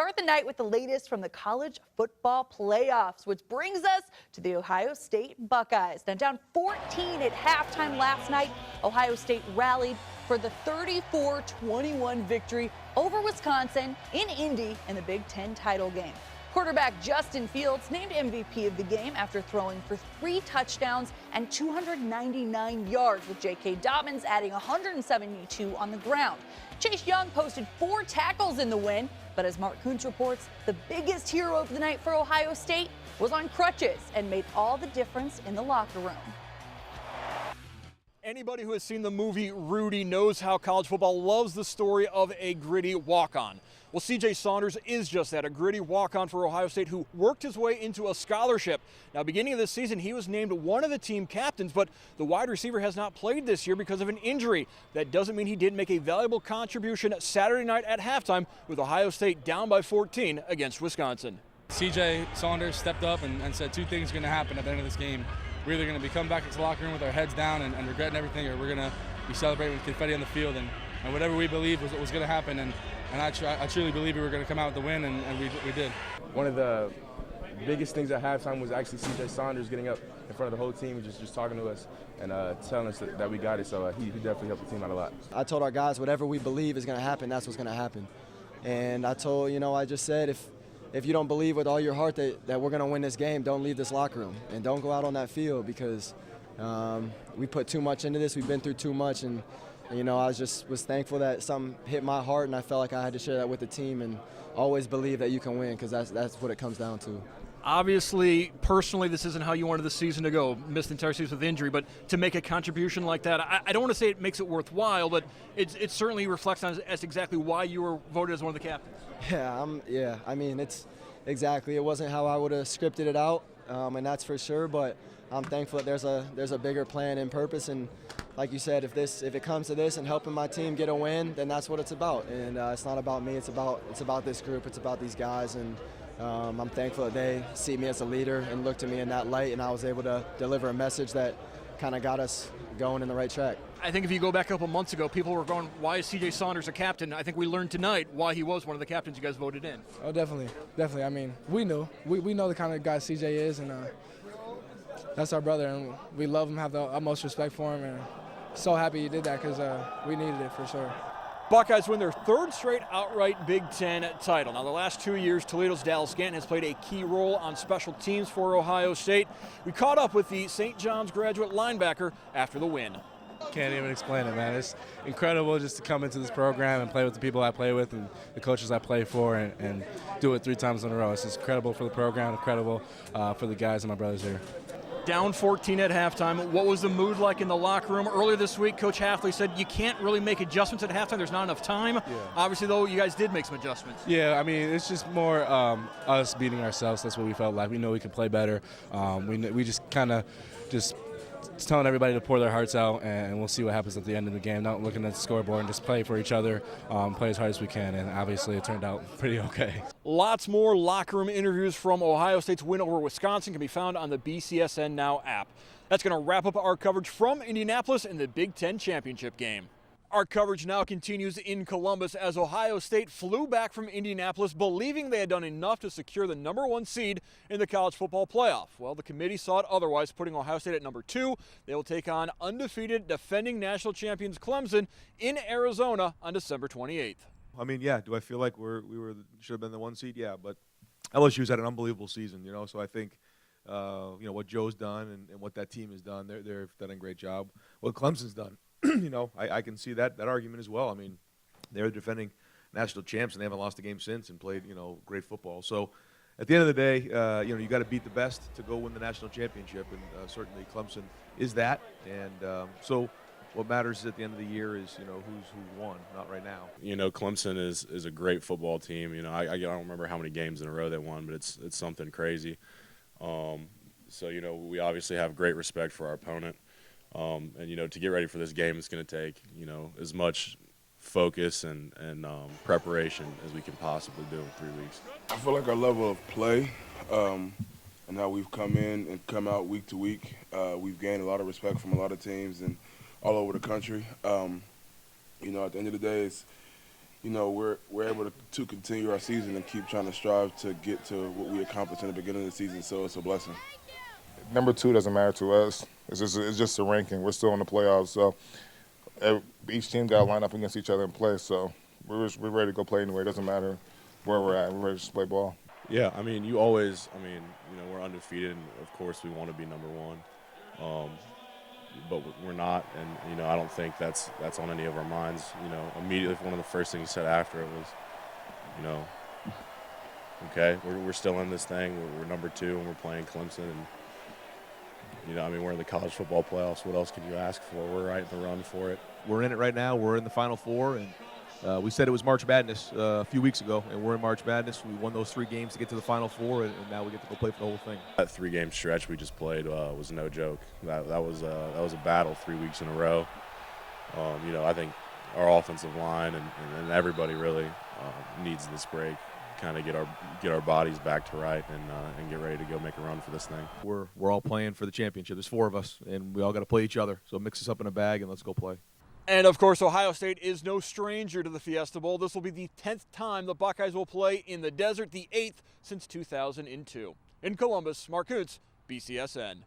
start the night with the latest from the college football playoffs, which brings us to the Ohio State Buckeyes. Now down 14 at halftime last night, Ohio State rallied for the 34-21 victory over Wisconsin in Indy in the Big Ten title game. Quarterback Justin Fields named MVP of the game after throwing for 3 touchdowns and 299 yards, with J.K. Dobbins adding 172 on the ground. Chase Young posted 4 tackles in the win, but as Mark Kuntz reports, the biggest hero of the night for Ohio State was on crutches and made all the difference in the locker room. Anybody who has seen the movie Rudy knows how college football loves the story of a gritty walk-on. Well, CJ Saunders is just that, a gritty walk-on for Ohio State who worked his way into a scholarship. Now, beginning of this season, he was named one of the team captains, but the wide receiver has not played this year because of an injury. That doesn't mean he didn't make a valuable contribution Saturday night at halftime with Ohio State down by 14 against Wisconsin. CJ Saunders stepped up and said 2 things are going to happen at the end of this game. We're either going to be coming back into the locker room with our heads down and regretting everything, or we're going to be celebrating with confetti on the field, and whatever we believed was going to happen. And I truly believe we were going to come out with the win, and we did. One of the biggest things at halftime was actually CJ Saunders getting up in front of the whole team and just talking to us and telling us that we got it. So he definitely helped the team out a lot. I told our guys whatever we believe is going to happen, that's what's going to happen. And I told, I just said if you don't believe with all your heart that we're going to win this game, don't leave this locker room and don't go out on that field, because we put too much into this. We've been through too much, and I was thankful that something hit my heart, and I felt like I had to share that with the team and always believe that you can win, because that's what it comes down to. Obviously, personally, this isn't how you wanted the season to go. Missed the entire season with injury, but to make a contribution like that, I don't want to say it makes it worthwhile, but it certainly reflects on as exactly why you were voted as one of the captains. Yeah, I mean, it's exactly. It wasn't how I would have scripted it out, and that's for sure. But I'm thankful that there's a bigger plan and purpose. And like you said, if it comes to this and helping my team get a win, then that's what it's about. And it's not about me. It's about this group. It's about these guys. And I'm thankful that they see me as a leader and look to me in that light. And I was able to deliver a message that kind of got us going in the right track. I think if you go back a couple months ago, people were going, why is CJ Saunders a captain? I think we learned tonight why he was one of the captains you guys voted in. Oh, definitely. I mean, we knew. We know the kind of guy CJ is, and that's our brother, and we love him, have the utmost respect for him, and so happy he did that, because we needed it for sure. Buckeyes win their 3rd straight outright Big Ten title. Now, the last 2 years, Toledo's Dallas Ganton has played a key role on special teams for Ohio State. We caught up with the St. John's graduate linebacker after the win. Can't even explain it, man. It's incredible just to come into this program and play with the people I play with and the coaches I play for, and do it 3 times in a row. It's just incredible for the program, incredible for the guys and my brothers here. Down 14 at halftime. What was the mood like in the locker room? Earlier this week, Coach Hafley said you can't really make adjustments at halftime. There's not enough time. Yeah. Obviously, though, you guys did make some adjustments. Yeah, I mean, it's just more us beating ourselves. That's what we felt like. We know we can play better. We just kind of telling everybody to pour their hearts out, and we'll see what happens at the end of the game. Not looking at the scoreboard, and just play for each other, play as hard as we can, and obviously it turned out pretty okay. Lots more locker room interviews from Ohio State's win over Wisconsin can be found on the BCSN Now app. That's going to wrap up our coverage from Indianapolis in the Big Ten Championship game. Our coverage now continues in Columbus as Ohio State flew back from Indianapolis believing they had done enough to secure the #1 seed in the college football playoff. Well, the committee saw it otherwise, putting Ohio State at #2. They will take on undefeated defending national champions Clemson in Arizona on December 28th. I mean, yeah, do I feel like we should have been the 1 seed? Yeah, but LSU's had an unbelievable season, so I think what Joe's done and what that team has done, they've done a great job. What Clemson's done. I can see that argument as well. I mean, they're defending national champs, and they haven't lost a game since and played, great football. So at the end of the day, you got to beat the best to go win the national championship, and certainly Clemson is that. And so what matters at the end of the year is, who's won, not right now. Clemson is a great football team. I don't remember how many games in a row they won, but it's something crazy. So, we obviously have great respect for our opponent. And, to get ready for this game, it's going to take, as much focus and preparation as we can possibly do in 3 weeks. I feel like our level of play and how we've come in and come out week to week, we've gained a lot of respect from a lot of teams and all over the country. At the end of the day, you know, we're able to continue our season and keep trying to strive to get to what we accomplished in the beginning of the season. So it's a blessing. Number 2 doesn't matter to us. It's just a ranking. We're still in the playoffs, so each team got to line up against each other and play. So we're ready to go play anyway. It doesn't matter where we're at. We're ready to play ball. Yeah, I mean, you always, I mean, you know, we're undefeated, and of course we want to be number 1, but we're not, and you know, I don't think that's on any of our minds. You know, immediately one of the first things he said after it was, you know, okay, we're still in this thing. We're number 2, and we're playing Clemson, and you know, I mean, we're in the college football playoffs. What else can you ask for? We're right in the run for it. We're in it right now. We're in the Final Four, and we said it was March Madness a few weeks ago, and we're in March Madness. We won those 3 games to get to the Final Four, and now we get to go play for the whole thing. That 3-game stretch we just played was no joke. That was a battle 3 weeks in a row. You know, I think our offensive line and everybody really needs this break. Kind of get our bodies back to right and get ready to go make a run for this thing. We're all playing for the championship. There's 4 of us, and we all got to play each other. So mix us up in a bag and let's go play. And of course, Ohio State is no stranger to the Fiesta Bowl. This will be the 10th time the Buckeyes will play in the desert, the 8th since 2002. In Columbus, Mark Kuntz, BCSN.